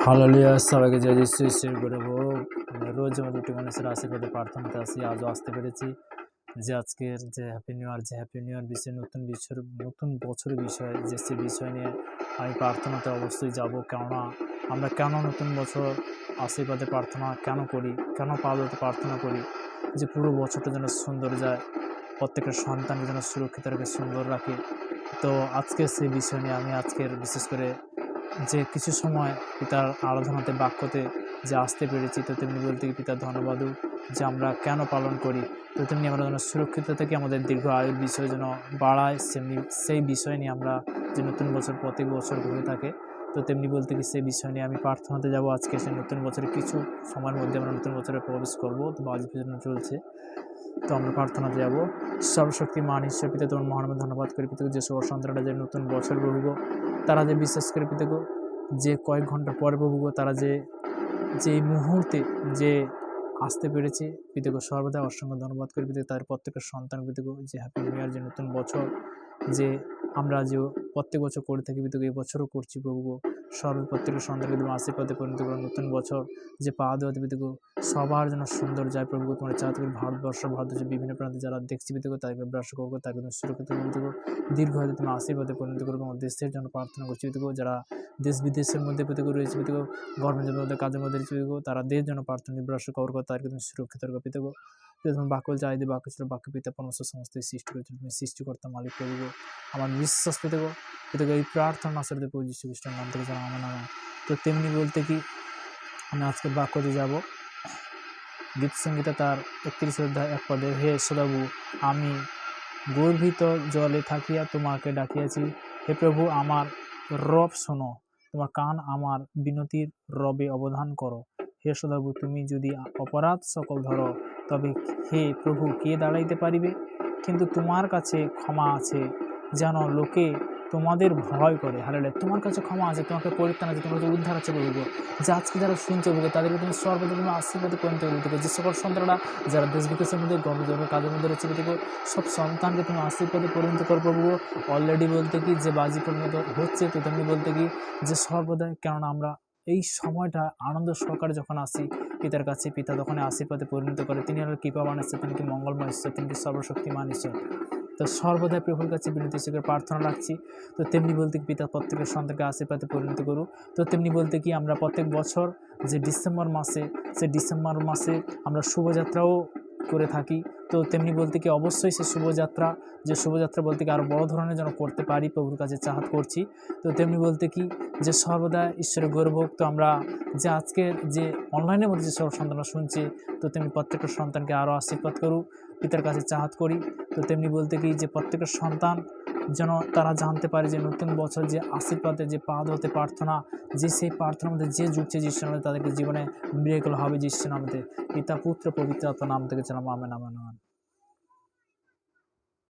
Hallelujah! সবাইকে জয় যিশু খ্রিস্টের করে হোক। রোজ আমাদের একটু মানুষের আশীর্বাদে প্রার্থনাতে আসি, আজও আসতে পেরেছি। যে আজকের যে হ্যাপি নিউ ইয়ার বিষয়ে নতুন বছরের বিষয় সে বিষয় নিয়ে আমি প্রার্থনাতে অবশ্যই যাব। কেননা আমরা কেন নতুন বছর আশীর্বাদে প্রার্থনা কেন করি, কেন পাওয়াতে প্রার্থনা করি, যে পুরো বছরটা যেন সুন্দর যায়, প্রত্যেকটা সন্তানকে যেন সুরক্ষিত রেখে সুন্দর রাখে। তো আজকের সেই বিষয় নিয়ে আমি আজকের বিশেষ করে যে কিছু সময় পিতার আরাধনাতে বাক্যতে যে আসতে পেরেছি, তো তেমনি বলতে কি পিতার ধন্যবাদও যে আমরা কেন পালন করি, তো তেমনি আমরা যেন সুরক্ষিত থেকে আমাদের দীর্ঘ আয়ুর বিষয় যেন বাড়ায়, সেই বিষয় নিয়ে আমরা যে নতুন বছর প্রত্যেক বছর হয়ে থাকে, তো তেমনি বলতে কি সেই বিষয় নিয়ে আমি প্রার্থনাতে যাব। আজকে সেই নতুন বছরে কিছু সময়ের মধ্যে আমরা নতুন বছরে প্রবেশ করব, তো বাজ পিছনে চলছে, তো আমরা প্রার্থনাতে যাব। সর্বশক্তিমান ঈশ্বর পিতা, তোমার মহানামে ধন্যবাদ করি পিতা, যে সব সন্তানরা যে নতুন বছর প্রভু তারা যে বিশ্বাস করে পিতা যে কয়েক ঘন্টা পরে প্রভু তারা যে মুহূর্তে যে আসতে পেরেছে পিতা সর্বদা অসংখ্য ধন্যবাদ করি পিতা, তাদের প্রত্যেকের সন্তান পিতা যে হ্যাপি নিউ ইয়ার, যে নতুন বছর যে আমরা যে প্রত্যেক বছর করে থাকি পিতা, এই বছরও করছি প্রভু প্রত্যেকের সন্তানকে তুমি আশীর্বাদে পরিণত করো। নতুন বছর যে পা দেওয়াতে পিতা সবার যেন সুন্দর যায় প্রভু, তোমার চাঁদ করে ভারতবর্ষের বিভিন্ন প্রান্তে যারা দেখছি পিতা তাদেরকে ব্রাশ করবো, তাকে তুমি সুরক্ষিত পিতা দীর্ঘ হয়তো তুমি আশীর্বাদে পরিণত করবো। আমার দেশের জন্য প্রার্থনা করছি পিতা, যারা দেশ বিদেশের মধ্যে পিতা রয়েছে পিতা, গভর্নমেন্টের মধ্যে কাজের মধ্যে রয়েছে পিতা, তারা দেশ জন্য প্রার্থনা ব্রাশ কবর করো, তাদেরকে তুমি সুরক্ষিত রাখো পিতা। তোমার বাক্য চাইতে বাক্য ছিল, বাক্য পিতা পরমেশ্ব সমস্ত সৃষ্টি করেছিল, তুমি সৃষ্টিকর্তা মালিক প্রভু। আমার বিশ্বাস পেতে এই প্রার্থনা আসলে প্রভু যীশু খ্রিস্টের নাম থেকে যেন আমার নামে। তো তেমনি বলতে কি আমি আজকে বাক্যতে যাব, গীত সংগীতা তার 31 অধ্যায় 1 পদে, হে সদাবু, আমি গর্ভিত জলে থাকিয়া তোমাকে ডাকিয়াছি, হে প্রভু আমার রব শোনো, তোমার কান আমার বিনতির রবে অবধান করো। হে সদাবু, তুমি যদি অপরাধ সকল ধরো, তবে হে প্রভু কে দাঁড়াইতে পারিবে? কিন্তু তোমার কাছে ক্ষমা আছে, যেন লোকে তোমাদের ভয় করে। হালেলুয়া! তোমার কাছে ক্ষমা আছে, তোমাকে পরিত্রাণ আছে, তোমার কাছে উদ্ধার আছে প্রভু। যে আজকে যারা শুনছে প্রভু, তাদেরকে তুমি সর্বদা তুমি আশীর্বাদে পরিণত করবে। যে সকল সন্তানরা যারা দেশ বিদেশের মধ্যে গর্ভজন্মের কাজের মধ্যে রয়েছে প্রভু, সব সন্তানকে তুমি আশীর্বাদে পরিণত করো প্রভু। অলরেডি বলতে কি যে বাজি পরিণত হচ্ছে, তো তেমনি বলতে কি যে সর্বদা, কেননা আমরা এই সময়টা আনন্দ সহকারে যখন আসি পিতার কাছে, পিতা তখন আশীর্বাদে পরিণত করে। তিনি হলেন কৃপাবান ঈশ্বর, তিনি কি মঙ্গলময় ঈশ্বর, তিনি কি সর্বশক্তিমান ঈশ্বর। তো সর্বদাই প্রভুর কাছে বিনতি করে প্রার্থনা রাখছি। তো তেমনি বলতে কি পিতা প্রত্যেকের সন্তানকে আশীর্বাদে পরিণত করুক। তো তেমনি বলতে কি আমরা প্রত্যেক বছর যে ডিসেম্বর মাসে আমরা শুভযাত্রাও করে থাকি। তো তেমনি বলতে কি অবশ্যই সে শুভযাত্রা বলতে কি আরও বড় ধরনের যেন করতে পারি, প্রভুর কাছে চাহাত করছি। তো তেমনি বলতে কি যে সর্বদা ঈশ্বরের গৌরব। তো আমরা যে আজকের যে অনলাইনের মধ্যে যে সব সন্তানরা শুনছে, তো তেমনি প্রত্যেকটা সন্তানকে আরও আশীর্বাদ করুক, পিতার কাছে চাহাত করি। তো তেমনি বলতে কি যে প্রত্যেকটা সন্তান যেন তারা জানতে পারে যে নতুন বছর যে আশীর্বাদে যে পা ধরতে প্রার্থনা, যে সেই প্রার্থনার মধ্যে যে জুটছে যিশুর নামে, তাদেরকে জীবনে মিরাকল হবে যিশুর নামে। পিতা পুত্র পবিত্র আত্মার নাম থেকে চালাম, আমেন আমেন আমেন।